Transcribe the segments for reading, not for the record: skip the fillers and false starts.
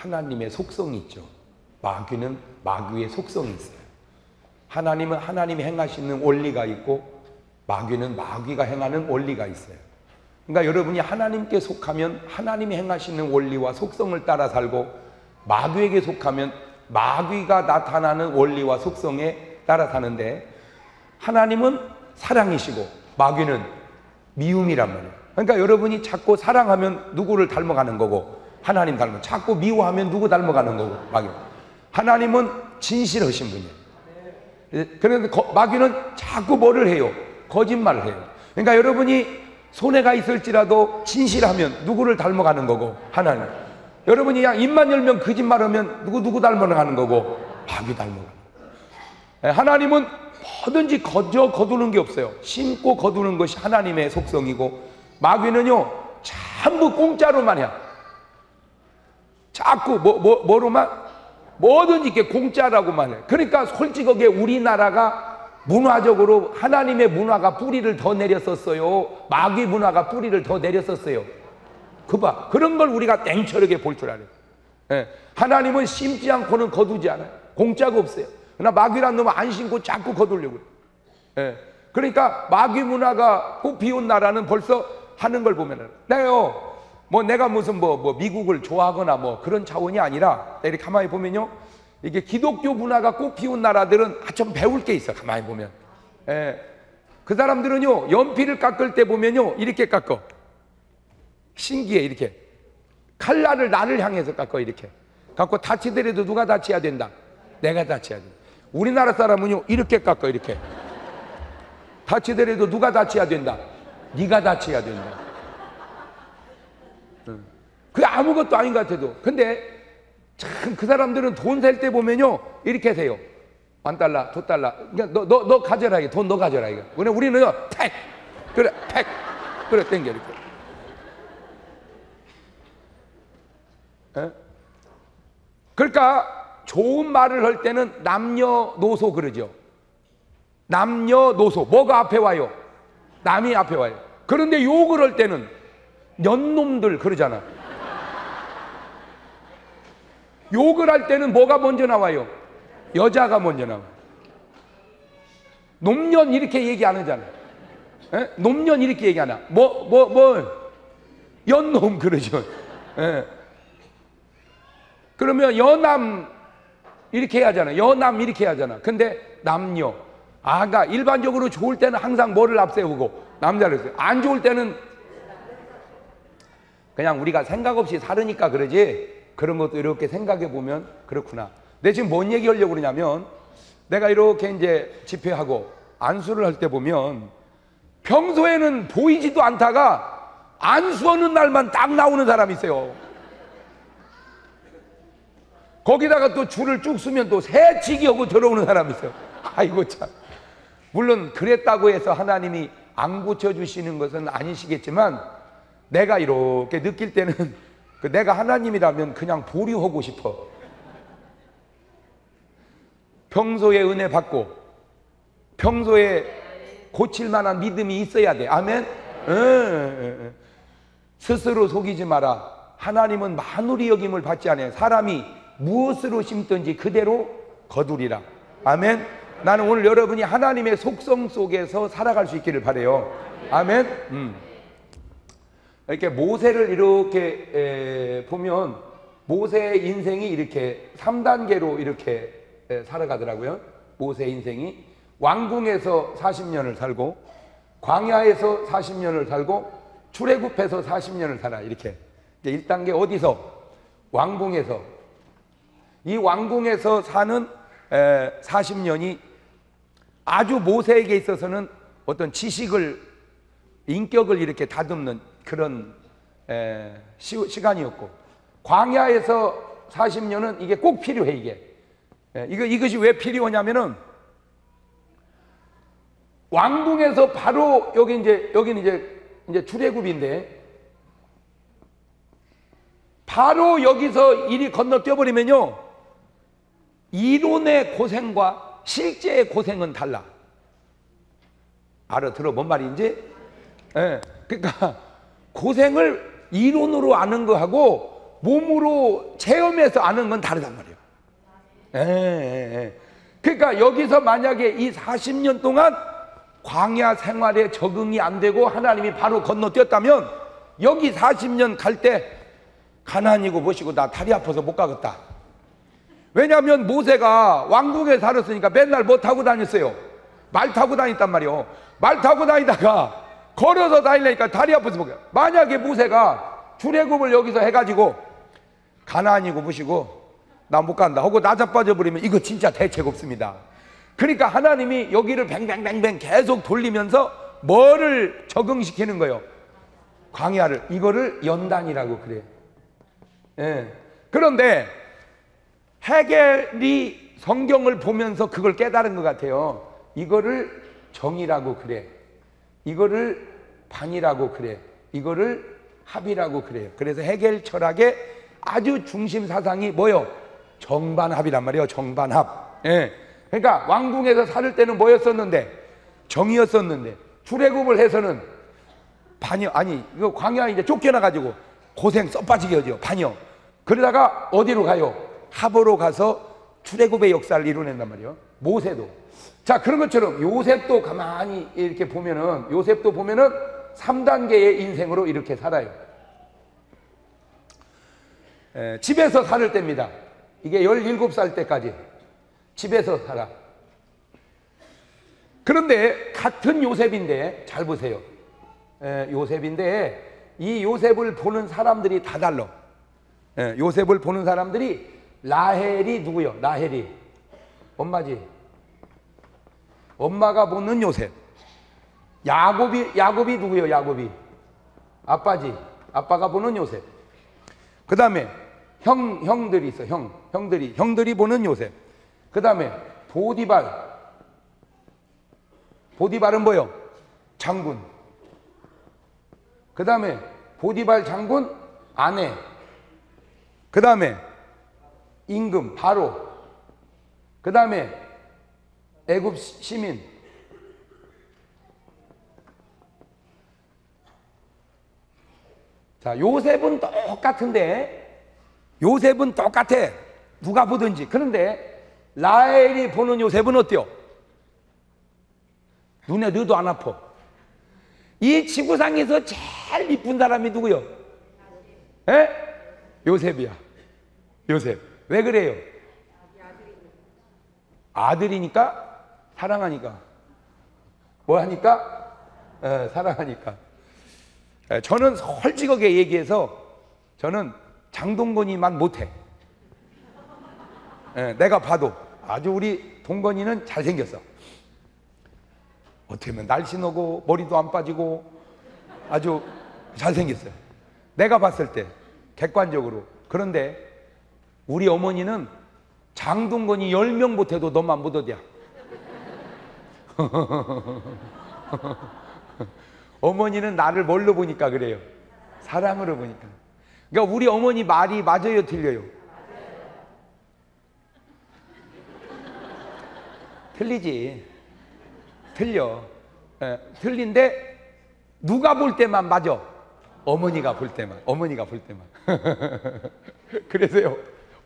하나님의 속성이 있죠. 마귀는 마귀의 속성이 있어요. 하나님은 하나님이 행하시는 원리가 있고 마귀는 마귀가 행하는 원리가 있어요. 그러니까 여러분이 하나님께 속하면 하나님이 행하시는 원리와 속성을 따라 살고, 마귀에게 속하면 마귀가 나타나는 원리와 속성에 따라 사는데, 하나님은 사랑이시고 마귀는 미움이란 말이에요. 그러니까 여러분이 자꾸 사랑하면 누구를 닮아가는 거고, 하나님 닮아, 자꾸 미워하면 누구 닮아가는 거고, 마귀. 하나님은 진실하신 분이에요. 그런데 마귀는 자꾸 뭐를 해요? 거짓말을 해요. 그러니까 여러분이 손해가 있을지라도 진실하면 누구를 닮아가는 거고, 하나님. 여러분이 그냥 입만 열면 거짓말하면 누구 닮아가는 거고, 마귀 닮아가는 거예요. 하나님은 뭐든지 거두는 게 없어요. 심고 거두는 것이 하나님의 속성이고, 마귀는요 전부 공짜로만 해요. 자꾸 뭐로만, 뭐든지 이렇게 공짜라고만 해. 그러니까 솔직하게 우리나라가 문화적으로 하나님의 문화가 뿌리를 더 내렸었어요, 마귀 문화가 뿌리를 더 내렸었어요? 그봐, 그런 걸 우리가 냉철하게 볼 줄 알아요. 예. 하나님은 심지 않고는 거두지 않아요. 공짜가 없어요. 그러나 마귀란 놈은 안 심고 자꾸 거두려고 해요. 예. 그러니까 마귀 문화가 꽃피운 나라는 벌써 하는 걸 보면은, 내가 무슨 미국을 좋아하거나 그런 차원이 아니라, 이렇게 가만히 보면요, 이게 기독교 문화가 꽃피운 나라들은 좀 배울 게 있어. 가만히 보면, 그 사람들은요 연필을 깎을 때 보면요 이렇게 깎어. 신기해. 이렇게 칼날을 나를 향해서 깎어. 이렇게 깎고, 다치더라도 누가 다쳐야 된다? 내가 다쳐야 된다. 우리나라 사람은요 이렇게 깎어. 이렇게 다치더라도 누가 다쳐야 된다? 네가 다쳐야 된다. 그게 아무것도 아닌 것 같아도. 근데 참 그 사람들은 돈 셀 때 보면요 이렇게 세요. $1, $2. 그러니까 너 가져라. 이게 돈 너 가져라. 이거. 우리는요 팩. 그래 팩. 그래 땡겨. 이렇게. 그러니까 좋은 말을 할 때는 남녀노소 그러죠. 남녀노소. 뭐가 앞에 와요? 남이 앞에 와요. 그런데 욕을 할 때는 년놈들 그러잖아. 욕을 할 때는 뭐가 먼저 나와요? 여자가 먼저 나와요. 놈년 이렇게 얘기 안 하잖아. 놈년 이렇게 얘기 안 하. 연놈 그러죠. 그러면 여남 이렇게 하잖아. 여남 이렇게 하잖아. 근데 남녀, 아가 일반적으로 좋을 때는 항상 뭐를 앞세우고 남자를 써요. 안 좋을 때는 그냥 우리가 생각 없이 살으니까 그러지, 그런 것도 이렇게 생각해 보면 그렇구나. 내가 지금 뭔 얘기 하려고 그러냐면, 내가 이렇게 이제 집회하고 안수를 할 때 보면 평소에는 보이지도 않다가 안수하는 날만 딱 나오는 사람이 있어요. 거기다가 또 줄을 쭉 서면 또 새치기 하고 들어오는 사람이 있어요. 아이고 참. 물론 그랬다고 해서 하나님이 안 고쳐주시는 것은 아니시겠지만, 내가 이렇게 느낄 때는 내가 하나님이라면 그냥 보류하고 싶어. 평소에 은혜 받고 평소에 고칠 만한 믿음이 있어야 돼. 아멘. 스스로 속이지 마라. 하나님은 만물이 여김을 받지 않아요. 사람이 무엇으로 심든지 그대로 거두리라. 아멘. 나는 오늘 여러분이 하나님의 속성 속에서 살아갈 수 있기를 바라요. 아멘. 이렇게 모세를 이렇게 보면 모세의 인생이 이렇게 3단계로 이렇게 살아가더라고요. 모세의 인생이 왕궁에서 40년을 살고, 광야에서 40년을 살고, 출애굽해서 40년을 살아. 이렇게 이제 1단계 어디서? 왕궁에서. 이 왕궁에서 사는 40년이 아주 모세에게 있어서는 어떤 지식을, 인격을 이렇게 다듬는 그런 시간이었고, 광야에서 40년은 이게 꼭 필요해. 이것이 왜 필요하냐면은, 왕궁에서 바로 여기는 이제 출애굽인데, 바로 여기서 일이 건너뛰어 버리면요 이론의 고생과 실제의 고생은 달라. 알아들어 뭔 말인지? 그러니까 고생을 이론으로 아는 거하고 몸으로 체험해서 아는 건 다르단 말이에요. 그러니까 여기서 만약에 이 40년 동안 광야 생활에 적응이 안 되고 하나님이 바로 건너뛰었다면 여기 40년 갈 때 가난이고 뭐시고 나 다리 아파서 못 가겠다. 왜냐하면 모세가 왕궁에 살았으니까 맨날 뭐 타고 다녔어요? 말 타고 다녔단 말이에요. 말 타고 다니다가 걸어서 다니려니까 다리 아파서 못 가. 만약에 모세가 출애굽을 여기서 해가지고 가난이고 뭐시고 나 못 간다 하고 나자빠져 버리면 이거 진짜 대책 없습니다. 그러니까 하나님이 여기를 뱅뱅뱅뱅 계속 돌리면서 뭐를 적응시키는 거예요? 광야를. 이거를 연단이라고 그래요. 그런데 헤겔이 성경을 보면서 그걸 깨달은 것 같아요. 이거를 정이라고 그래. 이거를 반이라고 그래. 이거를 합이라고 그래요. 그래서 헤겔 철학의 아주 중심 사상이 뭐요? 정반합이란 말이에요. 정반합. 그러니까 왕궁에서 살을 때는 뭐였었는데? 정이었었는데 출애굽을 해서는 반이요. 아니 이거 광야 이제 쫓겨나가지고 고생 써 빠지게 하죠. 반이요. 그러다가 어디로 가요? 합으로 가서 출애굽의 역사를 이뤄낸단 말이에요. 모세도. 자, 그런 것처럼 요셉도 가만히 이렇게 보면은, 요셉도 보면은 3단계의 인생으로 이렇게 살아요. 집에서 살을 때입니다. 이게 17살 때까지 집에서 살아. 그런데 같은 요셉인데 잘 보세요. 요셉인데 이 요셉을 보는 사람들이 다 달라. 요셉을 보는 사람들이 라헬이 누구요? 라헬이 엄마지. 엄마가 보는 요셉. 야곱이 누구요? 야곱이 아빠지. 아빠가 보는 요셉. 그 다음에 형들이 있어. 형들이 보는 요셉. 그 다음에 보디발은 뭐요? 장군. 그 다음에 보디발 장군 아내. 그 다음에 임금 바로. 그 다음에 애굽 시민. 자, 요셉은 똑같은데, 요셉은 똑같아. 누가 보든지. 그런데 라헬이 보는 요셉은 어때요? 눈에 넣어도 안 아파. 이 지구상에서 제일 이쁜 사람이 누구요? 요셉이야. 요셉. 왜 그래요? 아들이니까? 사랑하니까. 뭐 하니까? 사랑하니까. 저는 솔직하게 얘기해서 저는 장동건이만 못해. 내가 봐도 아주 우리 동건이는 잘생겼어. 어떻게 보면 날씬하고 머리도 안 빠지고 아주 잘생겼어요. 내가 봤을 때 객관적으로. 그런데 우리 어머니는 장동건이 10명 못해도 너만 못 얻냐. 어머니는 나를 뭘로 보니까 그래요? 사랑으로 보니까. 그러니까 우리 어머니 말이 맞아요, 틀려요? 틀리지. 틀려. 틀린데 누가 볼 때만 맞아? 어머니가 볼 때만. 어머니가 볼 때만. 그래서요,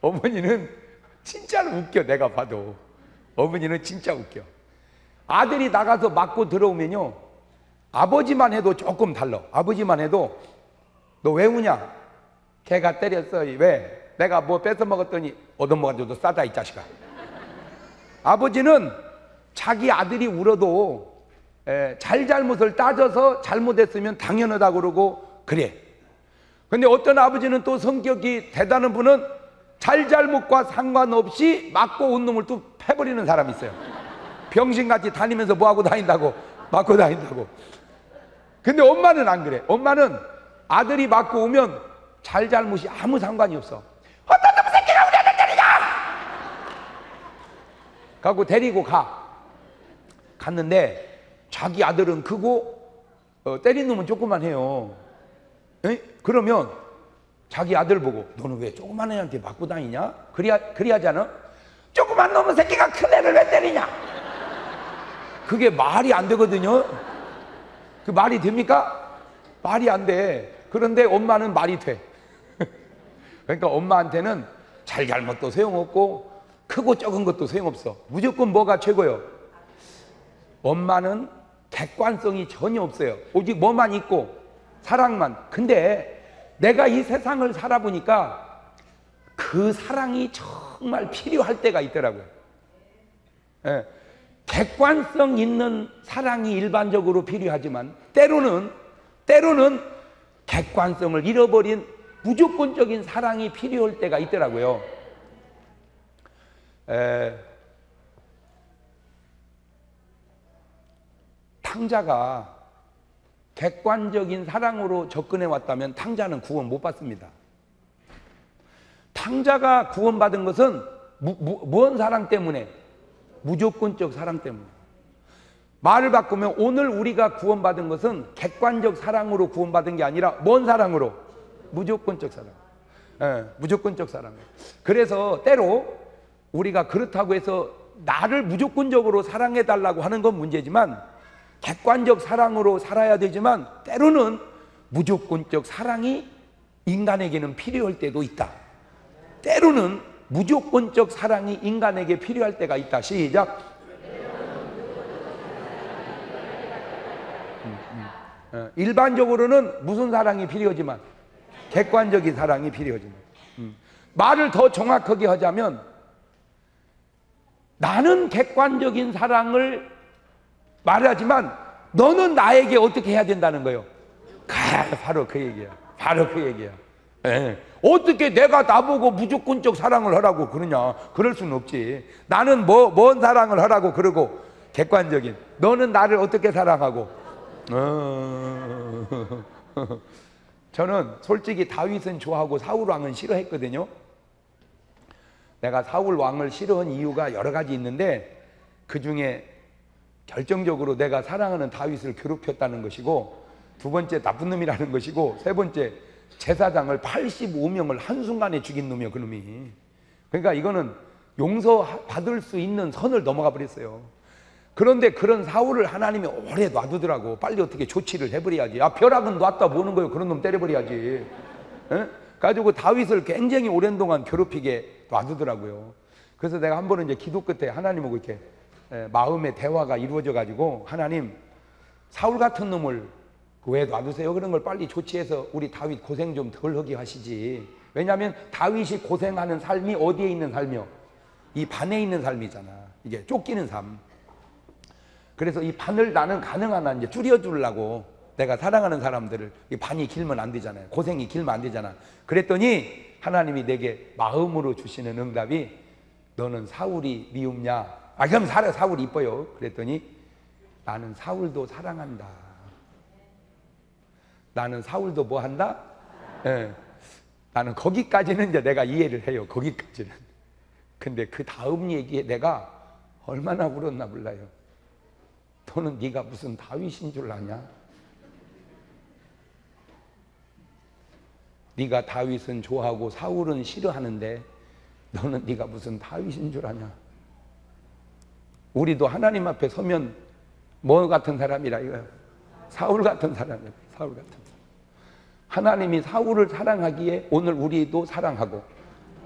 어머니는 진짜로 웃겨. 내가 봐도 어머니는 진짜 웃겨. 아들이 나가서 맞고 들어오면요, 아버지만 해도 조금 달라. 아버지만 해도 너 왜 우냐? 걔가 때렸어. 왜? 내가 뭐 뺏어 먹었더니 얻어먹어도 싸다 이 자식아. 아버지는 자기 아들이 울어도 잘잘못을 따져서 잘못했으면 당연하다고 그러고 그래. 근데 어떤 아버지는 또 성격이 대단한 분은 잘잘못과 상관없이 맞고 온 놈을 또 패버리는 사람이 있어요. 병신같이 다니면서 뭐하고 다닌다고, 맞고 다닌다고. 근데 엄마는 안 그래. 엄마는 아들이 맞고 오면 잘잘못이 아무 상관이 없어. 어떤 놈의 새끼가 우리 아들 때리냐! 가고 데리고 가. 갔는데 자기 아들은 크고 때린 놈은 조그만 해요. 그러면 자기 아들 보고 너는 왜 조그만 애한테 맞고 다니냐? 그리하잖아. 조그만 놈의 새끼가 큰 애를 왜 때리냐? 그게 말이 안 되거든요. 그 말이 됩니까? 말이 안 돼. 그런데 엄마는 말이 돼. 그러니까 엄마한테는 잘잘못도 소용없고 크고 적은 것도 소용없어. 무조건 뭐가 최고요? 엄마는 객관성이 전혀 없어요. 오직 뭐만 있고 사랑만. 근데 내가 이 세상을 살아보니까 그 사랑이 정말 필요할 때가 있더라고요. 예. 객관성 있는 사랑이 일반적으로 필요하지만 때로는 객관성을 잃어버린 무조건적인 사랑이 필요할 때가 있더라고요. 탕자가 객관적인 사랑으로 접근해 왔다면 탕자는 구원 못 받습니다. 탕자가 구원받은 것은 무언 사랑 때문에? 무조건적 사랑 때문에. 말을 바꾸면 오늘 우리가 구원받은 것은 객관적 사랑으로 구원받은 게 아니라 뭔 사랑으로? 무조건적 사랑. 무조건적 사랑. 그래서 때로 우리가 그렇다고 해서 나를 무조건적으로 사랑해 달라고 하는 건 문제지만 객관적 사랑으로 살아야 되지만 때로는 무조건적 사랑이 인간에게는 필요할 때도 있다. 때로는 무조건적 사랑이 인간에게 필요할 때가 있다. 시작. 일반적으로는 무슨 사랑이 필요하지만 객관적인 사랑이 필요하지만 말을 더 정확하게 하자면 나는 객관적인 사랑을 말하지만 너는 나에게 어떻게 해야 된다는 거예요. 바로 그 얘기야. 바로 그 얘기야. 어떻게 내가 나보고 무조건적 사랑을 하라고 그러냐. 그럴 수는 없지. 나는 뭔 사랑을 하라고 그러고 객관적인. 너는 나를 어떻게 사랑하고. 저는 솔직히 다윗은 좋아하고 사울 왕은 싫어했거든요. 내가 사울 왕을 싫어한 이유가 여러 가지 있는데 그 중에 결정적으로 내가 사랑하는 다윗을 괴롭혔다는 것이고 두 번째 나쁜 놈이라는 것이고 세 번째 제사장을 85명을 한순간에 죽인 놈이요 그놈이. 그러니까 이거는 용서받을 수 있는 선을 넘어가 버렸어요. 그런데 그런 사울을 하나님이 오래 놔두더라고. 빨리 어떻게 조치를 해버려야지. 벼락은 놨다 보는 거예요. 그런 놈 때려버려야지. 가지고 다윗을 굉장히 오랜 동안 괴롭히게 놔두더라고요. 그래서 내가 한 번은 이제 기도 끝에 하나님하고 이렇게 마음의 대화가 이루어져 가지고 하나님 사울 같은 놈을 왜 놔두세요? 그런 걸 빨리 조치해서 우리 다윗 고생 좀 덜 하게 하시지. 왜냐하면 다윗이 고생하는 삶이 어디에 있는 삶이요? 이 반에 있는 삶이잖아. 이게 쫓기는 삶. 그래서 이 반을 나는 가능한 한 이제 줄여주려고 내가 사랑하는 사람들을 이 반이 길면 안 되잖아요. 고생이 길면 안 되잖아. 그랬더니 하나님이 내게 마음으로 주시는 응답이 너는 사울이 미움냐? 그럼 사울이 이뻐요. 그랬더니 나는 사울도 사랑한다. 나는 사울도 뭐 한다? 나는 거기까지는 이제 내가 이해를 해요. 거기까지는. 근데 그 다음 얘기에 내가 얼마나 울었나 몰라요. 너는 네가 무슨 다윗인 줄 아냐? 네가 다윗은 좋아하고 사울은 싫어하는데 너는 네가 무슨 다윗인 줄 아냐? 우리도 하나님 앞에 서면 뭐 같은 사람이라 이거예요? 사울 같은 사람이에요. 사울 같은 사람. 하나님이 사울을 사랑하기에 오늘 우리도 사랑하고,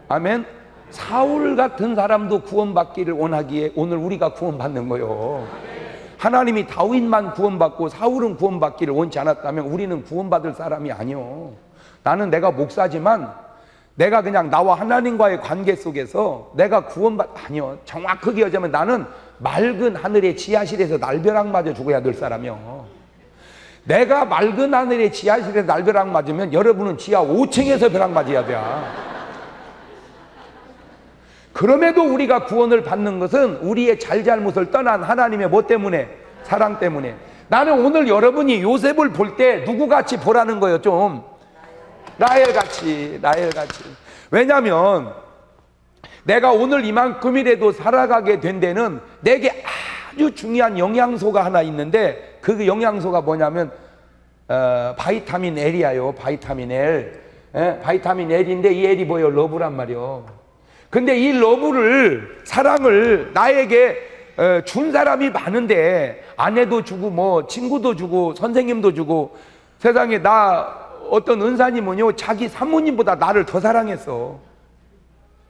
아멘. 사울 같은 사람도 구원받기를 원하기에 오늘 우리가 구원받는 거예요. 하나님이 다윗만 구원받고 사울은 구원받기를 원치 않았다면 우리는 구원받을 사람이 아니요. 나는 내가 목사지만 내가 그냥 나와 하나님과의 관계 속에서 내가 아니요. 정확하게 하자면 나는 맑은 하늘의 지하실에서 날벼락 맞아 죽어야 될 사람이요. 내가 맑은 하늘의 지하실에서 날벼락 맞으면 여러분은 지하 5층에서 벼락 맞아야 돼. 그럼에도 우리가 구원을 받는 것은 우리의 잘잘못을 떠난 하나님의 뭐 때문에? 사랑 때문에. 나는 오늘 여러분이 요셉을 볼 때 누구같이 보라는 거예요. 좀 라헬같이. 왜냐하면 내가 오늘 이만큼이라도 살아가게 된 데는 내게 아주 중요한 영양소가 하나 있는데 그 영양소가 뭐냐면 바이타민 L이에요. 바이타민 L. 바이타민 L인데 이 L이 뭐예요? 러브란 말이요. 근데 이 러브를, 사랑을 나에게 준 사람이 많은데 아내도 주고 뭐 친구도 주고 선생님도 주고 세상에 나 어떤 은사님은요, 자기 사모님보다 나를 더 사랑했어.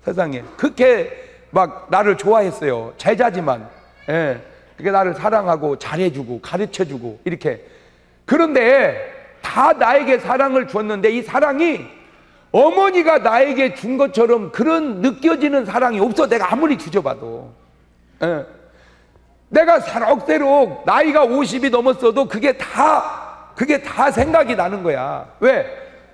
세상에. 그렇게 막 나를 좋아했어요. 제자지만. 예. 그게 나를 사랑하고 잘해주고 가르쳐주고 이렇게. 그런데 다 나에게 사랑을 주었는데 이 사랑이 어머니가 나에게 준 것처럼 그런 느껴지는 사랑이 없어. 내가 아무리 뒤져봐도. 예. 내가 새록새록 나이가 50이 넘었어도 그게 다 생각이 나는 거야. 왜?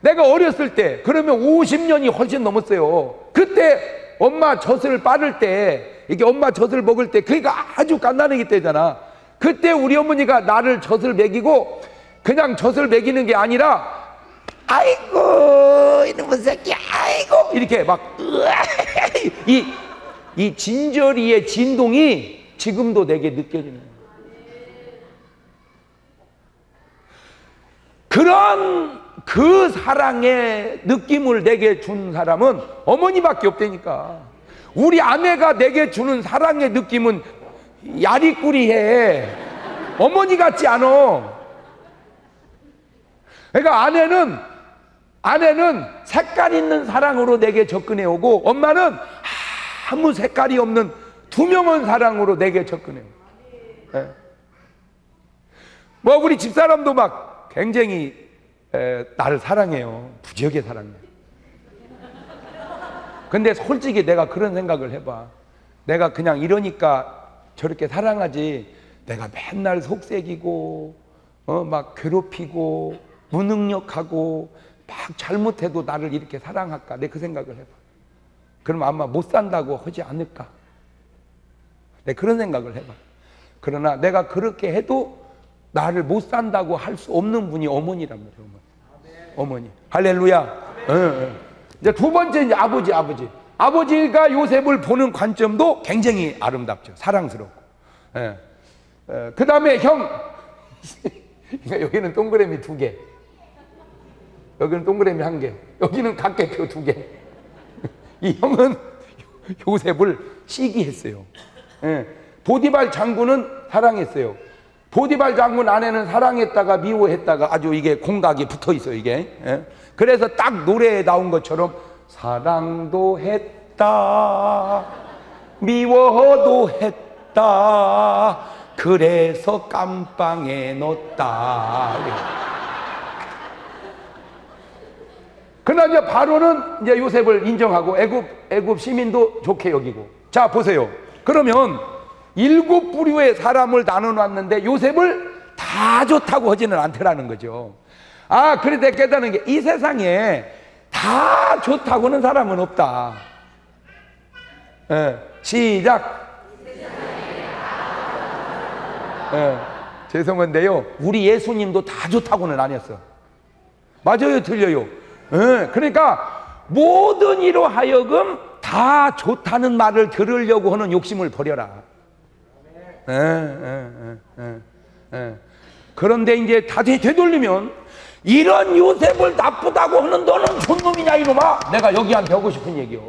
내가 어렸을 때, 그러면 50년이 훨씬 넘었어요. 그때 엄마 젖을 빠를 때, 이게 엄마 젖을 먹을 때, 그러니까 아주 갓난아기 때잖아. 그때 우리 어머니가 나를 젖을 먹이고, 그냥 젖을 먹이는 게 아니라, 아이고, 이놈의 새끼, 아이고, 이렇게 막, 이 진저리의 진동이 지금도 내게 느껴지는 거예요. 그런 그 사랑의 느낌을 내게 준 사람은 어머니밖에 없다니까. 우리 아내가 내게 주는 사랑의 느낌은 야리꾸리해. 어머니 같지 않아. 그러니까 아내는 색깔 있는 사랑으로 내게 접근해 오고, 엄마는 아무 색깔이 없는 투명한 사랑으로 내게 접근해 오고. 네. 뭐 우리 집사람도 막 굉장히 나를 사랑해요. 부지하게 사랑해. 근데 솔직히 내가 그런 생각을 해봐. 내가 그냥 이러니까 저렇게 사랑하지, 내가 맨날 속색이고 막 괴롭히고 무능력하고 막 잘못해도 나를 이렇게 사랑할까? 내 그 생각을 해봐. 그럼 아마 못 산다고 하지 않을까? 내 그런 생각을 해봐. 그러나 내가 그렇게 해도 나를 못 산다고 할 수 없는 분이 어머니란 말이에요. 어머니. 할렐루야. 이제 두 번째, 이제 아버지가 요셉을 보는 관점도 굉장히 아름답죠. 사랑스럽고. 그 다음에 형. 여기는 동그라미 2개. 여기는 동그라미 1개. 여기는 각개표 2개. 이 형은 요셉을 시기했어요. 보디발 장군은 사랑했어요. 보디발 장군 아내는 사랑했다가 미워했다가 아주 이게 공각이 붙어 있어요, 이게. 그래서 딱 노래에 나온 것처럼 사랑도 했다, 미워도 했다, 그래서 깜빵에 넣었다. 그러나 이제 바로는 이제 요셉을 인정하고 애굽 시민도 좋게 여기고. 자, 보세요. 그러면 7 부류의 사람을 나눠놨는데 요셉을 다 좋다고 하지는 않더라는 거죠. 그런데 깨닫는 게 이 세상에 다 좋다고 하는 사람은 없다. 시작. 죄송한데요, 우리 예수님도 다 좋다고는 안 했어. 맞아요, 틀려요? 그러니까 모든 이로 하여금 다 좋다는 말을 들으려고 하는 욕심을 버려라. 그런데 이제 다 되돌리면 이런 요셉을 나쁘다고 하는 너는 존놈이냐 이놈아. 내가 여기한테 하고 싶은 얘기요.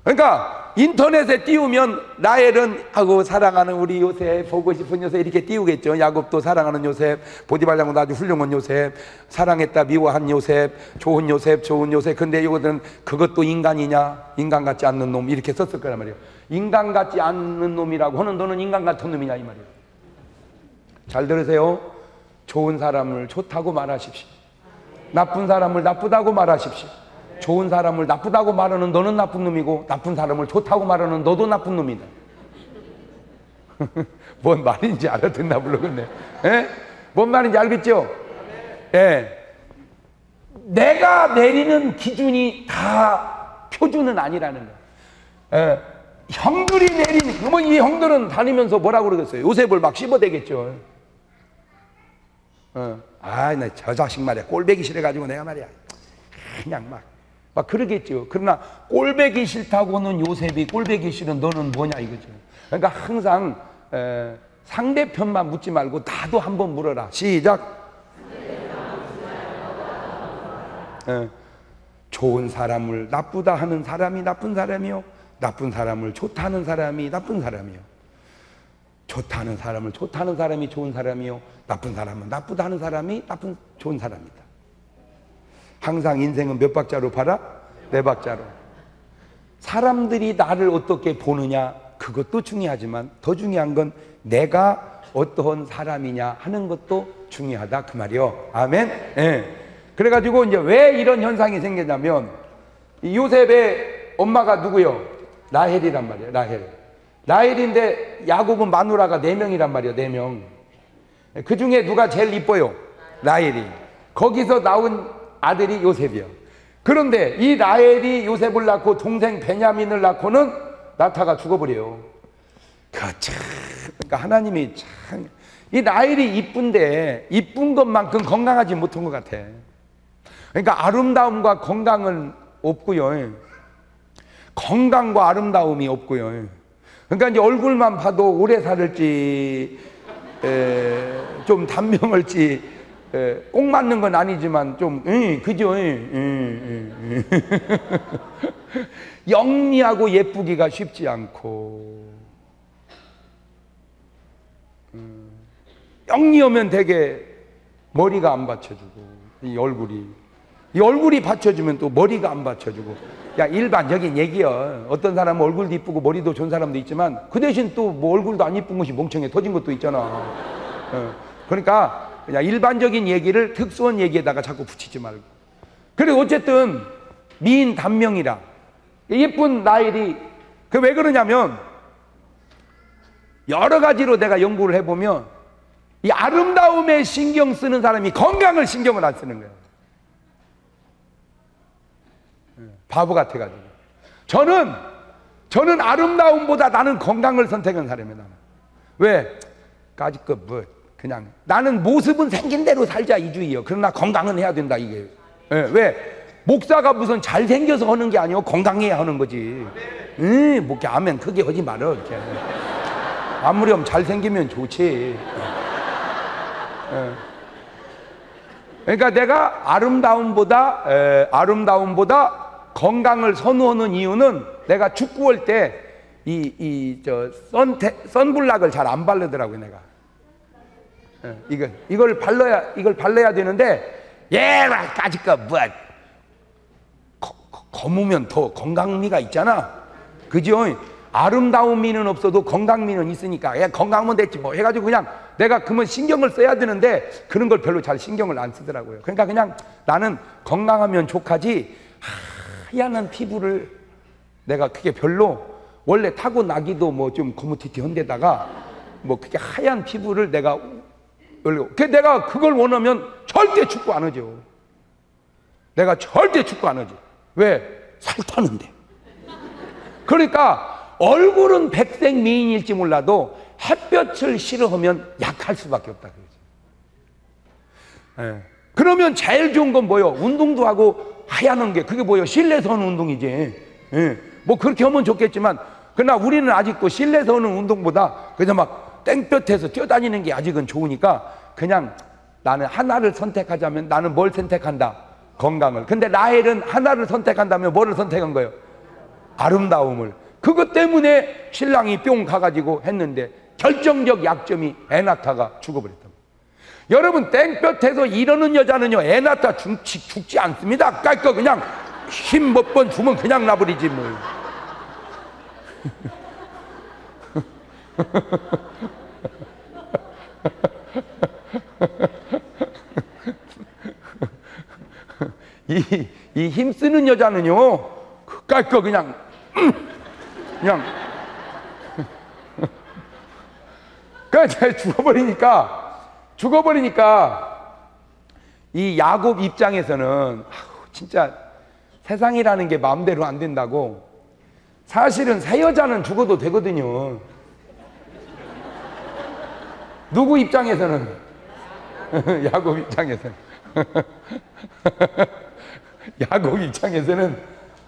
그러니까 인터넷에 띄우면 라헬은 하고 사랑하는 우리 요셉, 보고 싶은 요셉 이렇게 띄우겠죠. 야곱도 사랑하는 요셉, 보디발 장군도 아주 훌륭한 요셉, 사랑했다 미워한 요셉, 좋은 요셉, 좋은 요셉. 근데 이거는 그것도 인간이냐, 인간 같지 않는 놈 이렇게 썼을 거란 말이에요. 인간 같지 않는 놈이라고 하는 너는 인간 같은 놈이냐 이 말이에요. 잘 들으세요. 좋은 사람을 좋다고 말하십시오. 나쁜 사람을 나쁘다고 말하십시오. 좋은 사람을 나쁘다고 말하는 너는 나쁜 놈이고, 나쁜 사람을 좋다고 말하는 너도 나쁜 놈이다. 뭔 말인지 알아듣나 모르겠네. 뭔 말인지 알겠죠? 내가 내리는 기준이 다 표준은 아니라는 거야. 형들이 내린, 그러면 이 형들은 다니면서 뭐라고 그러겠어요? 요셉을 막 씹어대겠죠. 나 저 자식 말이야, 꼴배기 싫어가지고 내가 말이야 그냥 막 그러겠죠. 그러나 꼴배기 싫다고는 요셉이 꼴배기 싫은 너는 뭐냐 이거죠. 그러니까 항상 상대편만 묻지 말고 나도 한번 물어라. 시작. 좋은 사람을 나쁘다 하는 사람이 나쁜 사람이요, 나쁜 사람을 좋다 하는 사람이 나쁜 사람이요, 좋다 하는 사람을 좋다 하는 사람이 좋은 사람이요, 나쁜 사람은 나쁘다 하는 사람이 좋은 사람이다. 항상 인생은 몇 박자로 팔아? 네 박자로. 사람들이 나를 어떻게 보느냐 그것도 중요하지만 더 중요한 건 내가 어떠한 사람이냐 하는 것도 중요하다 그 말이요. 아멘. 예. 그래가지고 이제 왜 이런 현상이 생기냐면 요셉의 엄마가 누구요? 라헬이란 말이에요. 라헬인데 야곱은 마누라가 4명이란 말이에요. 4명. 그 중에 누가 제일 이뻐요? 라헬이. 거기서 나온 아들이 요셉이요. 그런데 이 라헬이 요셉을 낳고 동생 베냐민을 낳고는 나타가 죽어버려요. 그러니까 하나님이 참, 이 라헬이 이쁜데 이쁜 것만큼 건강하지 못한 것 같아. 그러니까 아름다움과 건강은 없고요. 건강과 아름다움이 없고요. 그러니까 이제 얼굴만 봐도 오래 살을지 좀 단명할지 꼭 맞는 건 아니지만 좀 그죠? 영리하고 예쁘기가 쉽지 않고 영리하면 되게 머리가 안 받쳐주고 이 얼굴이 받쳐주면 또 머리가 안 받쳐주고 야 일반적인 얘기야. 어떤 사람은 얼굴도 이쁘고 머리도 좋은 사람도 있지만 그 대신 또 뭐 얼굴도 안 이쁜 것이 멍청해 터진 것도 있잖아. 그러니까 그냥 일반적인 얘기를 특수한 얘기에다가 자꾸 붙이지 말고. 그리고 어쨌든 미인 단명이라 예쁜 라헬이 그 왜 그러냐면 여러 가지로 내가 연구를 해보면 이 아름다움에 신경 쓰는 사람이 건강을 신경을 안 쓰는 거예요. 바보 같아가지고. 저는 아름다움보다 나는 건강을 선택한 사람이에요. 나는. 왜? 까짓 뭐 그냥 나는 모습은 생긴 대로 살자 이주의요. 그러나 건강은 해야 된다 이게. 왜? 목사가 무슨 잘생겨서 하는 게 아니고 건강해야 하는 거지. 뭐 이렇게 아멘 크게 하지 말어. 이렇게. 아무렴 잘생기면 좋지. 그러니까 내가 아름다움보다 건강을 선호하는 이유는 내가 축구할 때 선블락을 잘 안 바르더라고요, 내가. 이걸 발라야 되는데 까짓거 뭐 검으면 더 건강미가 있잖아. 그죠? 아름다움미는 없어도 건강미는 있으니까 건강하면 됐지 뭐 해가지고 그냥 내가 그러면 신경을 써야 되는데 그런 걸 별로 잘 신경을 안 쓰더라고요. 그러니까 그냥 나는 건강하면 족하지 하얀 피부를 내가 그게 별로 원래 타고나기도 뭐 좀 거무튀튀한 데다가 뭐 그게 하얀 피부를 내가 내가 그걸 원하면 절대 축구 안 하죠. 내가 절대 축구 안 하지. 왜? 살 타는데. 그러니까 얼굴은 백색 미인일지 몰라도 햇볕을 싫어하면 약할 수밖에 없다 그러지. 그러면 제일 좋은 건 뭐요? 운동도 하고 하얀 게 그게 뭐요? 실내에서 하는 운동이지. 뭐 그렇게 하면 좋겠지만 그러나 우리는 아직도 실내에서 하는 운동보다 그냥 막 땡볕에서 뛰어다니는 게 아직은 좋으니까 그냥 나는 하나를 선택하자면 나는 뭘 선택한다? 건강을. 근데 라헬은 하나를 선택한다면 뭐를 선택한 거예요? 아름다움을. 그것 때문에 신랑이 뿅 가가지고 했는데 결정적 약점이 에나타가 죽어버렸다. 여러분 땡볕에서 이러는 여자는요 에나타 죽지 않습니다. 깔거 그냥 힘 몇 번 주면 그냥 나버리지 뭐. 이 힘쓰는 여자는요 깔거 그냥 그러니까 죽어버리니까 이 야곱 입장에서는 진짜 세상이라는 게 마음대로 안 된다고. 사실은 새 여자는 죽어도 되거든요. 누구 입장에서는? 야곱 입장에서는. 야곱 입장에서는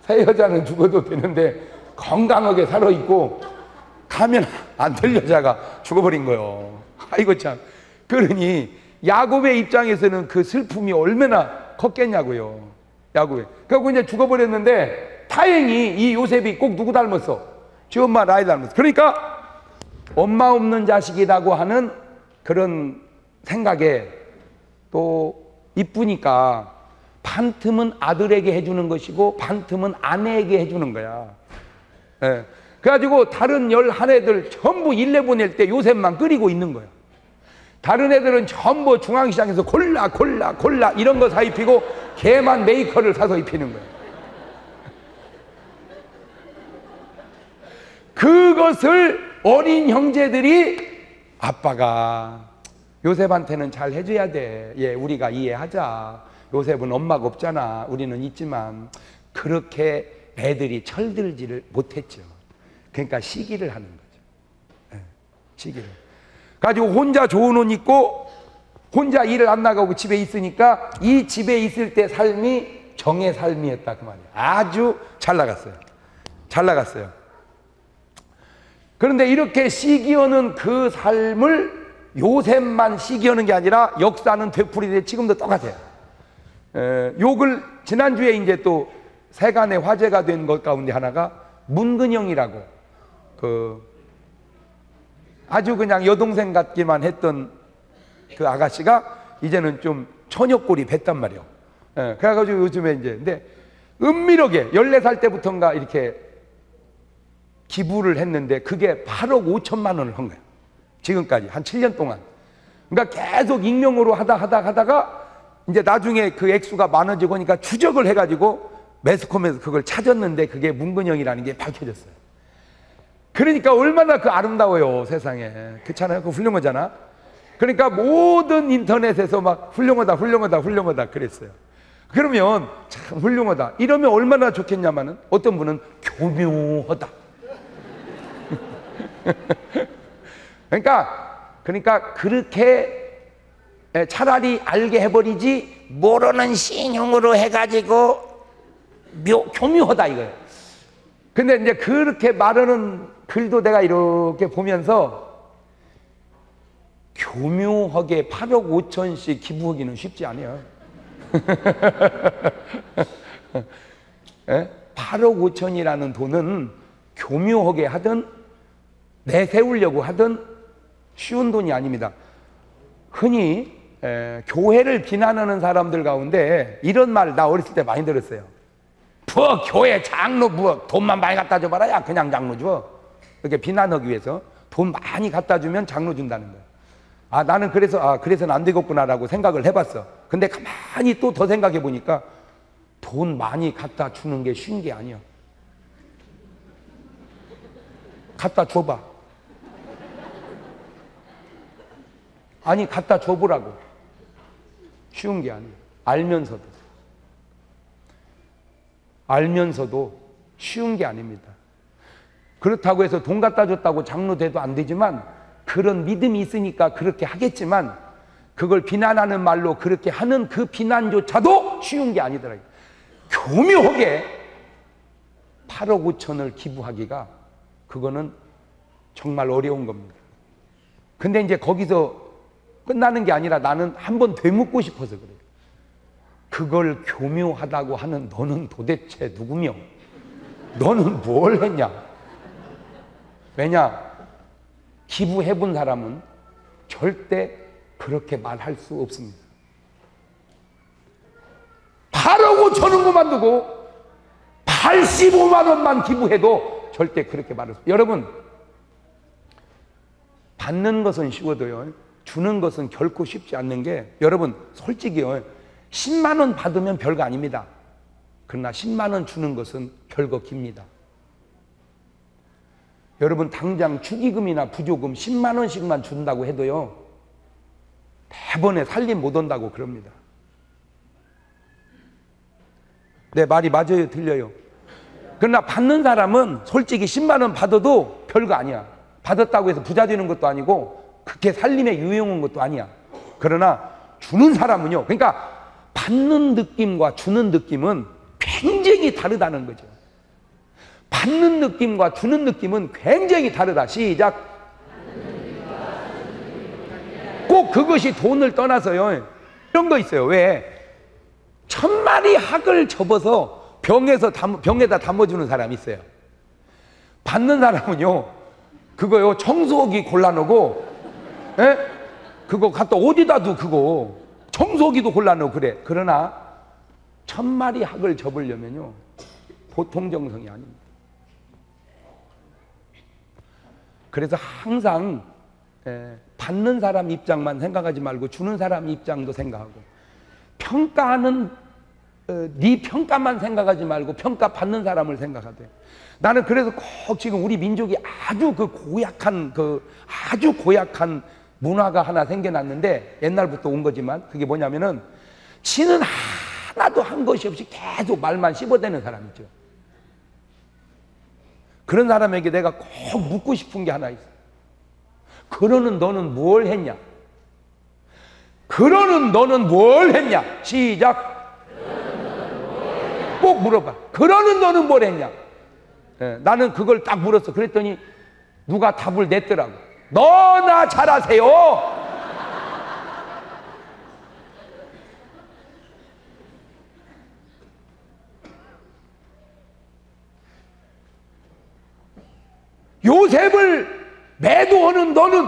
새 여자는 죽어도 되는데 건강하게 살아있고 가면 안 될 여자가 죽어버린 거예요. 아이고 참. 그러니 야곱의 입장에서는 그 슬픔이 얼마나 컸겠냐고요. 야곱이. 그래서 이제 죽어버렸는데 다행히 이 요셉이 꼭 누구 닮았어? 지 엄마 라헬 닮았어. 그러니까 엄마 없는 자식이라고 하는 그런 생각에 또 이쁘니까 반 틈은 아들에게 해주는 것이고 반 틈은 아내에게 해주는 거야. 예. 그래가지고 다른 11애들 전부 일내 보낼 때 요셉만 끓이고 있는 거야. 다른 애들은 전부 중앙시장에서 골라 이런 거 사 입히고 걔만 메이커를 사서 입히는 거야. 그것을 어린 형제들이 아빠가 요셉한테는 잘 해줘야 돼. 예, 우리가 이해하자. 요셉은 엄마가 없잖아. 우리는 있지만. 그렇게 애들이 철들지를 못했죠. 그러니까 시기를 하는 거죠. 예, 시기를. 가지고 혼자 좋은 옷 입고 혼자 일을 안 나가고 집에 있으니까 이 집에 있을 때 삶이 정의 삶이었다 그 말이에요. 아주 잘 나갔어요. 잘 나갔어요. 그런데 이렇게 시기하는 그 삶을 요셉만 시기하는 게 아니라 역사는 되풀이돼 지금도 똑같아요. 욕을 지난주에 이제 또 세간의 화제가 된 것 가운데 하나가 문근영이라고 아주 그냥 여동생 같기만 했던 그 아가씨가 이제는 좀 처녀꼴이 뱄단 말이에요. 그래가지고 요즘에 이제 근데 은밀하게 14살 때부터인가 이렇게 기부를 했는데 그게 8억 5천만 원을 한 거예요. 지금까지 한 7년 동안. 그러니까 계속 익명으로 하다가 이제 나중에 그 액수가 많아지고 하니까 추적을 해가지고 매스컴에서 그걸 찾았는데 그게 문근영이라는 게 밝혀졌어요. 그러니까 얼마나 그 아름다워요 세상에. 그렇잖아요. 그 훌륭하잖아. 그러니까 모든 인터넷에서 막 훌륭하다 그랬어요. 그러면 참 훌륭하다 이러면 얼마나 좋겠냐마는 어떤 분은 교묘하다. 그러니까 그렇게 차라리 알게 해버리지 모르는 신용으로 해가지고 교묘하다 이거예요. 근데 이제 그렇게 말하는 글도 내가 이렇게 보면서 교묘하게 8억 5천씩 기부하기는 쉽지 않아요. 8억 5천이라는 돈은 교묘하게 하든 내세우려고 하든 쉬운 돈이 아닙니다. 흔히 교회를 비난하는 사람들 가운데 이런 말 나 어렸을 때 많이 들었어요. 교회 장로 돈만 많이 갖다 줘봐라. 야 그냥 장로 줘. 이렇게 비난하기 위해서 돈 많이 갖다 주면 장로 준다는 거야. 아 나는 그래서는 안 되겠구나라고 생각을 해봤어. 근데 가만히 또 더 생각해 보니까 돈 많이 갖다 주는 게 쉬운 게 아니야. 갖다 줘봐. 아니 갖다 줘보라고. 쉬운 게 아니야. 알면서도 쉬운 게 아닙니다. 그렇다고 해서 돈 갖다 줬다고 장로 돼도 안 되지만 그런 믿음이 있으니까 그렇게 하겠지만 그걸 비난하는 말로 그렇게 하는 그 비난조차도 쉬운 게 아니더라고요. 교묘하게 8억 5천을 기부하기가 그거는 정말 어려운 겁니다. 근데 이제 거기서 끝나는 게 아니라 나는 한번 되묻고 싶어서 그래요. 그걸 교묘하다고 하는 너는 도대체 누구며? 너는 뭘 했냐? 왜냐? 기부해본 사람은 절대 그렇게 말할 수 없습니다. 8억 5천원 그만두고 85만 원만 기부해도 절대 그렇게 말할 수 없어요. 여러분, 받는 것은 쉬워도요, 주는 것은 결코 쉽지 않는 게, 여러분 솔직히요, 10만 원 받으면 별거 아닙니다. 그러나 10만 원 주는 것은 별거 깁니다. 여러분 당장 축의금이나 부조금 10만 원씩만 준다고 해도요, 대번에 살림 못 온다고 그럽니다. 내 말이 맞아요? 틀려요? 그러나 받는 사람은 솔직히 10만 원 받아도 별거 아니야. 받았다고 해서 부자 되는 것도 아니고 그렇게 살림에 유용한 것도 아니야. 그러나 주는 사람은요, 그러니까 받는 느낌과 주는 느낌은 굉장히 다르다는 거죠. 받는 느낌과 주는 느낌은 굉장히 다르다. 시작. 꼭 그것이 돈을 떠나서요, 이런 거 있어요. 왜? 1000마리 학을 접어서 병에다 담아주는 사람이 있어요. 받는 사람은요, 그거요, 청소기 골라놓고, 그거 갖다 어디다 두, 그거 청소기도 골라놓고 그래. 그러나 1000마리 학을 접으려면요 보통 정성이 아닙니다. 그래서 항상 받는 사람 입장만 생각하지 말고 주는 사람 입장도 생각하고, 평가하는 네 평가만 생각하지 말고 평가 받는 사람을 생각하되. 나는 그래서 꼭 지금 우리 민족이 아주 아주 고약한 문화가 하나 생겨났는데, 옛날부터 온 거지만 그게 뭐냐면은 지는 하나도 한 것이 없이 계속 말만 씹어대는 사람이죠. 그런 사람에게 내가 꼭 묻고 싶은 게 하나 있어. 그러는 너는 뭘 했냐? 그러는 너는 뭘 했냐? 시작. 꼭 물어봐. 그러는 너는 뭘 했냐? 나는 그걸 딱 물었어. 그랬더니 누가 답을 냈더라고. 너나 잘하세요. 요셉을 매도하는 너는,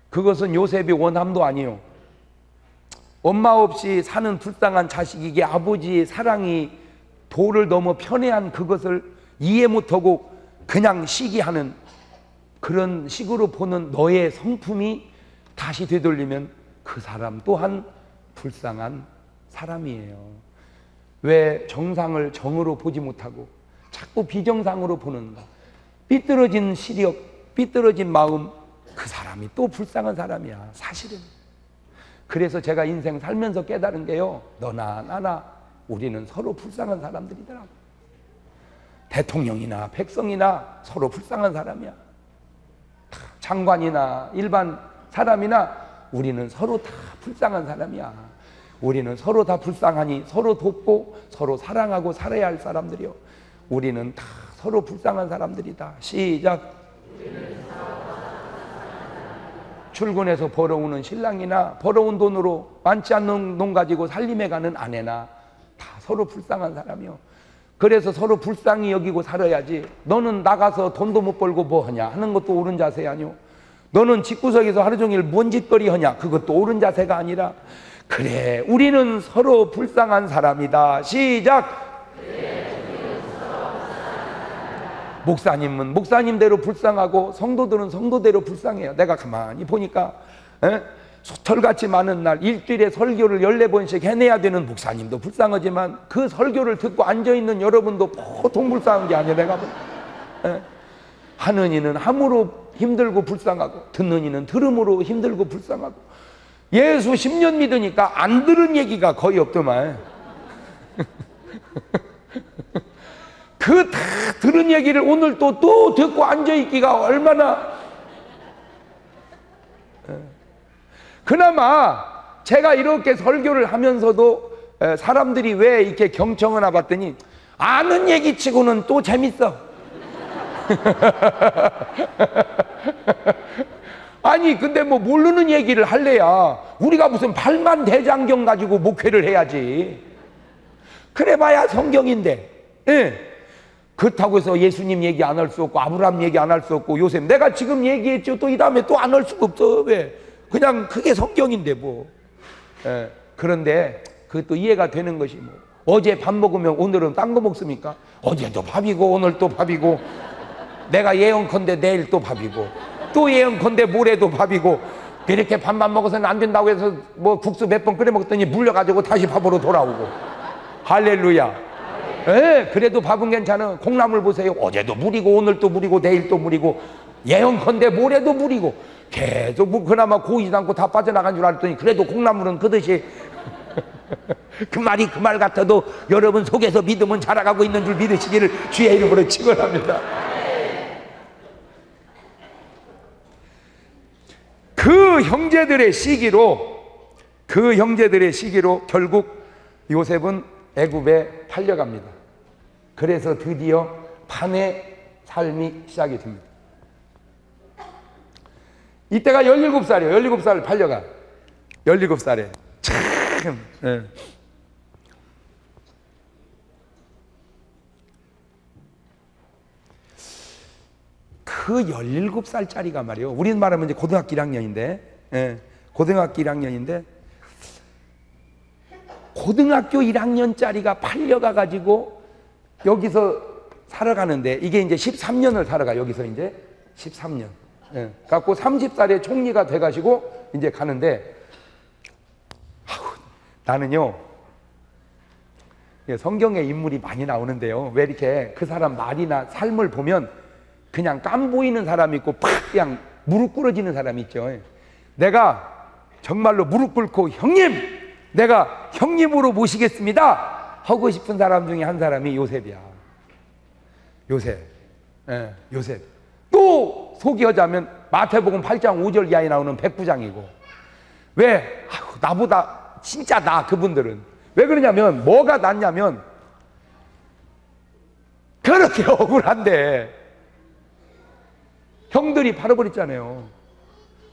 그것은 요셉의 원함도 아니요, 엄마 없이 사는 불쌍한 자식에게 아버지의 사랑이 도를 넘어 편애한 그것을 이해 못하고 그냥 시기하는 그런 식으로 보는 너의 성품이 다시 되돌리면 그 사람 또한 불쌍한 사람이에요. 왜 정상을 정으로 보지 못하고 자꾸 비정상으로 보는가? 삐뚤어진 시력, 삐뚤어진 마음, 그 사람이 또 불쌍한 사람이야, 사실은. 그래서 제가 인생 살면서 깨달은 게요, 너나 나나 우리는 서로 불쌍한 사람들이더라고. 대통령이나 백성이나 서로 불쌍한 사람이야. 장관이나 일반 사람이나 우리는 서로 다 불쌍한 사람이야. 우리는 서로 다 불쌍하니 서로 돕고 서로 사랑하고 살아야 할 사람들이요. 우리는 다 서로 불쌍한 사람들이다. 시작. 출근해서 벌어오는 신랑이나 벌어온 돈으로 많지 않는 돈 가지고 살림해가는 아내나 다 서로 불쌍한 사람이요. 그래서 서로 불쌍히 여기고 살아야지. 너는 나가서 돈도 못 벌고 뭐 하냐 하는 것도 옳은 자세 아니요. 너는 집구석에서 하루 종일 뭔 짓거리 하냐, 그것도 옳은 자세가 아니라, 그래 우리는 서로 불쌍한 사람이다. 시작. 목사님은 목사님대로 불쌍하고 성도들은 성도대로 불쌍해요. 내가 가만히 보니까 털같이 많은 날 일주일에 설교를 14번씩 해내야 되는 목사님도 불쌍하지만 그 설교를 듣고 앉아있는 여러분도 보통 불쌍한 게 아니야. 내가 하는 이는 함으로 힘들고 불쌍하고 듣는 이는 들음으로 힘들고 불쌍하고. 예수 10년 믿으니까 안 들은 얘기가 거의 없더만. 그 다 들은 얘기를 오늘 또 듣고 앉아있기가 얼마나. 그나마 제가 이렇게 설교를 하면서도 사람들이 왜 이렇게 경청하나 봤더니 아는 얘기 치고는 또 재밌어. 아니 근데 뭐 모르는 얘기를 할래야 우리가 무슨 팔만대장경 가지고 목회를 해야지. 그래봐야 성경인데. 그렇다고 해서 예수님 얘기 안 할 수 없고 아브라함 얘기 안 할 수 없고 요셉 내가 지금 얘기했죠. 또 이 다음에 또 안 할 수가 없어. 왜? 그냥 그게 성경인데 뭐. 그런데 그것도 이해가 되는 것이 뭐 어제 밥 먹으면 오늘은 딴 거 먹습니까? 어제도 밥이고 오늘 또 밥이고, 내가 예언컨대 내일 또 밥이고 또 예언컨대 모레도 밥이고, 이렇게 밥만 먹어서는 안 된다고 해서 뭐 국수 몇 번 끓여 먹더니 물려가지고 다시 밥으로 돌아오고. 할렐루야. 그래도 밥은 괜찮아. 콩나물 보세요. 어제도 물이고 오늘 또 물이고 내일 또 물이고 예언컨대 모레도 물이고 계속 뭐 그나마 고이지 않고 다 빠져나간 줄 알았더니 그래도 콩나물은 그듯이. 그 말이 그 말 같아도 여러분 속에서 믿음은 자라가고 있는 줄 믿으시기를 주의 이름으로 축원합니다. 그 형제들의 시기로 결국 요셉은 애굽에 팔려갑니다. 그래서 드디어 판의 삶이 시작이 됩니다. 이때가 17살이에요. 17살 팔려가. 17살에 참. 그 17살짜리가 말이에요. 우리는 말하면 이제 고등학교 1학년인데, 고등학교 1학년인데 고등학교 1학년짜리가 팔려가가지고 여기서 살아가는데, 이게 이제 13년을 살아가, 여기서 이제 13년. 예. 갖고 30살에 총리가 돼가지고 이제 가는데, 나는요, 성경에 인물이 많이 나오는데요, 왜 이렇게 그 사람 말이나 삶을 보면 그냥 깜 보이는 사람이 있고 팍 그냥 무릎 꿇어지는 사람이 있죠. 내가 정말로 무릎 꿇고 형님, 내가 형님으로 모시겠습니다 하고 싶은 사람 중에 한 사람이 요셉이야. 요셉. 예, 요셉. 또 소개하자면 마태복음 8장 5절 이하에 나오는 백부장이고. 왜? 나보다 진짜 나, 그분들은. 왜 그러냐면, 뭐가 낫냐면, 그렇게 억울한데 형들이 팔아버렸잖아요.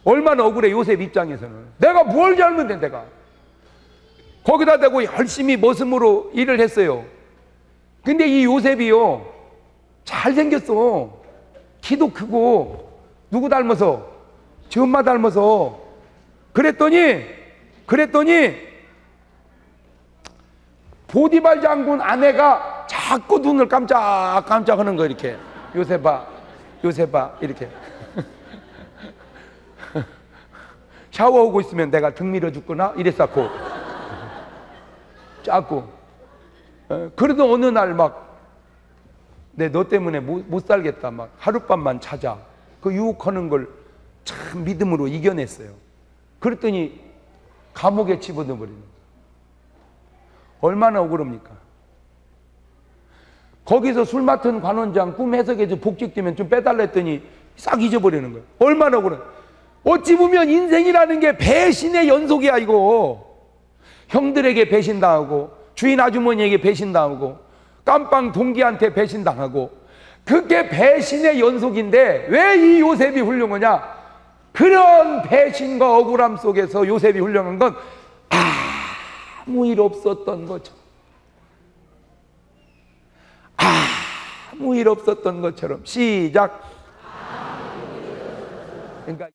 얼마나 억울해, 요셉 입장에서는. 내가 뭘 잘못해, 내가. 거기다 대고 열심히 머슴으로 일을 했어요. 근데 이 요셉이요, 잘생겼어. 키도 크고. 누구 닮아서? 지 엄마 닮아서. 그랬더니 보디발 장군 아내가 자꾸 눈을 깜짝깜짝 하는 거, 이렇게. 요셉아, 요셉아, 이렇게. 샤워하고 있으면 내가 등 밀어 죽거나 이랬었고. 자꾸. 그래도 어느 날 막, 너 때문에 못 살겠다, 막 하룻밤만 자자, 그 유혹하는 걸 참 믿음으로 이겨냈어요. 그랬더니 감옥에 집어넣어 버리는 거예요. 얼마나 억울합니까? 거기서 술 맡은 관원장 꿈 해석해서 복직되면 좀 빼달라 했더니 싹 잊어버리는 거예요. 얼마나 억울해. 어찌 보면 인생이라는 게 배신의 연속이야, 이거. 형들에게 배신당하고, 주인 아주머니에게 배신당하고, 깜빵 동기한테 배신당하고, 그게 배신의 연속인데 왜 이 요셉이 훌륭하냐? 그런 배신과 억울함 속에서 요셉이 훌륭한 건 아무 일 없었던 거죠. 아무 일 없었던 것처럼. 시작. 그러니까